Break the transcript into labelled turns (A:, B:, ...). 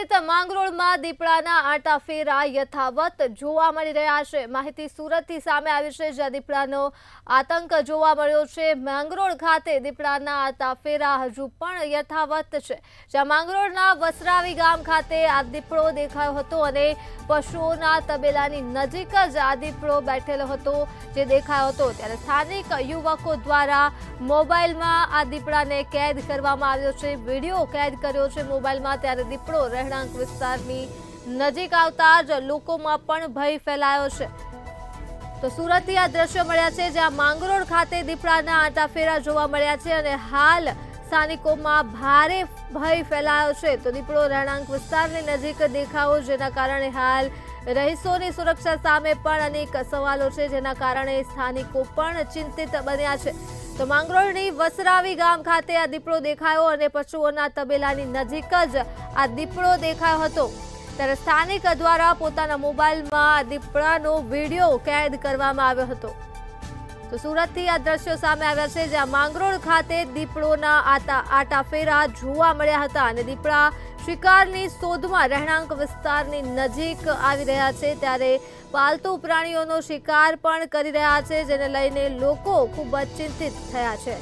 A: ચિંતિત માંગરોળમાં દીપડાના આંટાફેરા યથાવત જોવા મળી રહ્યા છે। માહિતી સુરતથી સામે આવી છે, જ્યાં દીપડાનો આતંક જોવા મળ્યો છે। માંગરોળ ખાતે દીપડાના આંટાફેરા હજુ પણ યથાવત છે, જ્યાં માંગરોળના વસરાવી ગામ ખાતે આ દીપડો દેખાયો હતો અને પશુઓના તબેલાની નજીક જ આ દીપડો બેઠેલો હતો જે દેખાયો હતો। ત્યારે સ્થાનિક યુવકો દ્વારા મોબાઈલમાં આ દીપડાને કેદ કરવામાં આવ્યો છે, વિડીયો કેદ કર્યો છે મોબાઈલમાં। ત્યારે દીપડો રહેણાંક વિસ્તારની નજીક આવતા જ લોકોમાં પણ ભય ફેલાયો છે। તો સુરતથી આ દ્રશ્યો મળ્યા છે, જ્યાં માંગરોળ ખાતે દીપડાના આંટાફેરા જોવા મળ્યા છે અને હાલ સ્થાનિકોમાં ભારે ભય ફેલાયો છે। તો દીપડો રહેણાંક વિસ્તારની નજીક દેખાયો, જેના કારણે હાલ રહીશોની સુરક્ષા સામે પણ અનેક સવાલો છે, જેના કારણે સ્થાનિકો પણ ચિંતિત બન્યા છે। તો માંગરોળની વસરાવી ગામ ખાતે આ દીપડો દેખાયો અને પશુઓના તબેલાની નજીક જ આ દીપડો દેખાયો હતો। ત્યારે સ્થાનિક દ્વારા પોતાના મોબાઈલમાં આ દીપડાનો વિડીયો કેદ કરવામાં આવ્યો હતો। તો સુરતથી આ દ્રશ્યો સામે આવ્યા છે, જ્યાં માંગરોળ ખાતે દીપડોના આંટાફેરા જોવા મળ્યા હતા અને દીપડા શિકારની શોધમાં રહેણાંક વિસ્તારની નજીક આવી રહ્યા છે। ત્યારે પાલતુ પ્રાણીઓનો શિકાર પણ કરી રહ્યા છે, જેને લઈને લોકો ખૂબ જ ચિંતિત થયા છે।